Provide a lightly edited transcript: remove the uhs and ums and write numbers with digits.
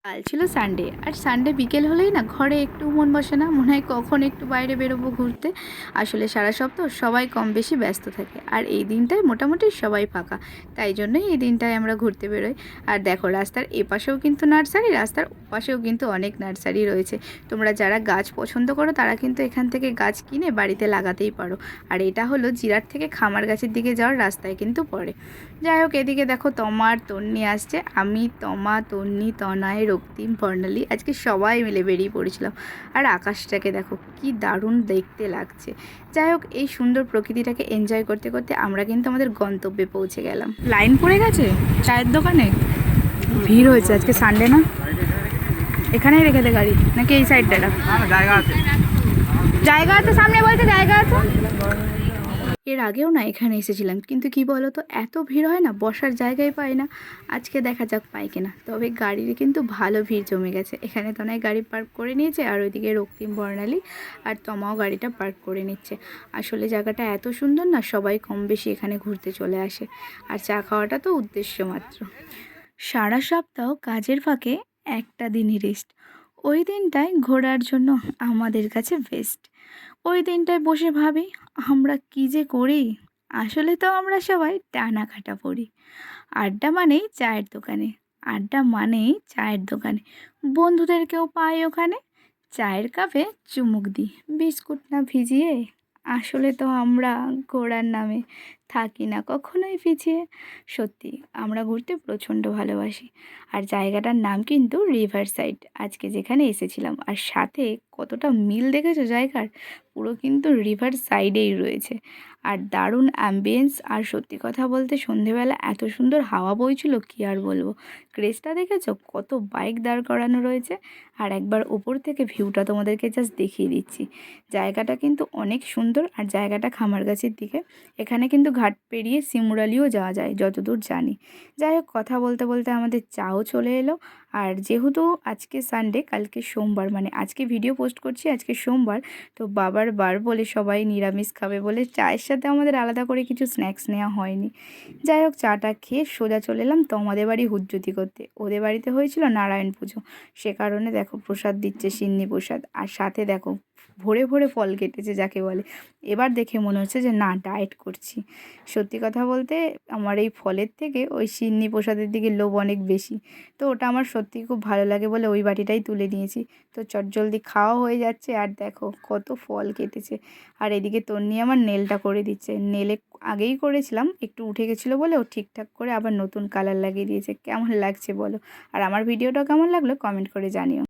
কাল ছিল সানডে, আর সানডে বিকেল হলেই না ঘরে একটু মন বসে না, মনে হয় কখন একটু বাইরে বেরোবো ঘুরতে। আসলে সারা সপ্তাহ সবাই কম বেশি ব্যস্ত থাকে, আর এই দিনটায় মোটামুটি সবাই ফাঁকা। তাই জন্যই এই দিনটায় আমরা ঘুরতে বেরোই। আর দেখো, রাস্তার এপাশেও কিন্তু নার্সারি, রাস্তার ওপাশেও কিন্তু অনেক নার্সারি রয়েছে। তোমরা যারা গাছ পছন্দ করো তারা কিন্তু এখান থেকে গাছ কিনে বাড়িতে লাগাতেই পারো। আর এটা হলো জিরাট থেকে খামার গাছের দিকে যাওয়ার রাস্তায় কিন্তু পড়ে। যাই হোক, এদিকে দেখো তমা আর তন্নি আসছে। আমি, তমা, তন্নি, তনয়, রক্তিম, বর্ণালী আজকে সবাই মিলে বেরিয়ে পড়েছিলাম। আর আকাশটাকে দেখো কি দারুণ দেখতে লাগছে। যাই হোক, এই সুন্দর প্রকৃতিটাকে এনজয় করতে করতে আমরা কিন্তু আমাদের গন্তব্যে পৌঁছে গেলাম। লাইন পড়ে গেছে চায়ের দোকানে, ভিড় হয়েছে আজকে সানডে না। এখানেই রেখে দে গাড়ি, নাকি এই সাইডটা? জায়গা আছে, জায়গা আছে, সামনে বলতে জায়গা আছে। এর আগেও না এখানে এসেছিলাম, কিন্তু কি বলো তো, এত ভিড় হয় না, বসার জায়গায় পাই না। আজকে দেখা যাক পাই কিনা। তবে গাড়ির কিন্তু ভালো ভিড় জমে গেছে। এখানে তো নয় গাড়ি পার্ক করে নিয়েছে, আর ওইদিকে রক্তিম, বর্ণালী আর তমাও গাড়িটা পার্ক করে নিচ্ছে। আসলে জায়গাটা এত সুন্দর না, সবাই কম বেশি এখানে ঘুরতে চলে আসে। আর চা খাওয়াটা তো উদ্দেশ্য মাত্র। সারা সপ্তাহ কাজের ফাঁকে একটা দিনই রেস্ট। ওই দিনটায় ঘোরার জন্য আমাদের কাছে বেস্ট। ওই দিনটায় বসে ভাবি আমরা কী যে করি। আসলে তো আমরা সবাই টানা কাটা পড়ি। আড্ডা মানেই চায়ের দোকানে, আড্ডা মানেই চায়ের দোকানে। বন্ধুদেরকেও পাই ওখানে, চায়ের কাপে চুমুক দিই বিস্কুট না ভিজিয়ে। আসলে তো আমরা ঘোরার নামে থাকি না কখনোই পিছিয়ে। সত্যি আমরা ঘুরতে প্রচণ্ড ভালোবাসি। আর জায়গাটার নাম কিন্তু রিভার সাইড, আজকে যেখানে এসেছিলাম। আর সাথে কতটা মিল দেখেছো জায়গার, পুরো কিন্তু রিভার সাইডেই রয়েছে। আর দারুণ অ্যাম্বিয়েন্স। আর সত্যি কথা বলতে সন্ধেবেলা এত সুন্দর হাওয়া বইছিল, কী আর বলবো। ক্রেজটা দেখেছো, কত বাইক দাঁড় করানো রয়েছে। আর একবার ওপর থেকে ভিউটা তোমাদেরকে জাস্ট দেখিয়ে দিচ্ছি। জায়গাটা কিন্তু অনেক সুন্দর। আর জায়গাটা খামারগাছির দিকে। এখানে কিন্তু ঘাট পেরিয়ে শিমুরালিও যাওয়া যায় যতদূর জানি। যাই হোক, কথা বলতে বলতে আমাদের চাও চলে এলো। আর যেহেতু আজকে সানডে, কালকে সোমবার, মানে আজকে ভিডিও পোস্ট করছি আজকে সোমবার, তো বাবার বার বলে সবাই নিরামিষ খাবে বলে চায়ের সাথে আমাদের আলাদা করে কিছু স্ন্যাক্স নেওয়া হয়নি। যাই হোক, চাটা খেয়ে সোজা চলে এলাম তোমাদের বাড়ি হুজ্জুতি করতে। ওদের বাড়িতে হয়েছিল নারায়ণ পুজো, সে কারণে দেখো প্রসাদ দিচ্ছে, সিন্নি প্রসাদ। আর সাথে দেখো ভরে ভরে ফল কেটেছে যাকে বলে। এবার দেখে মনে হচ্ছে যে না, ডায়েট করছি। সত্যি কথা বলতে আমার এই ফলের থেকে ওই সিন্নি প্রসাদের দিকে লোভ অনেক বেশি। তো ওটা আমার সত্যিই খুব ভালো লাগে বলে ওই বাটিটাই তুলে নিয়েছি। তো চটজলদি খাওয়া হয়ে যাচ্ছে। আর দেখো কত ফল কেটেছে। আর এদিকে তন্নি আমার নেলটা করে দিচ্ছে। নেলে আগেই করেছিলাম, একটু উঠে গেছিলো বলে ও ঠিকঠাক করে আবার নতুন কালার লাগিয়ে দিয়েছে। কেমন লাগছে বলো? আর আমার ভিডিওটা কেমন লাগলো কমেন্ট করে জানিও।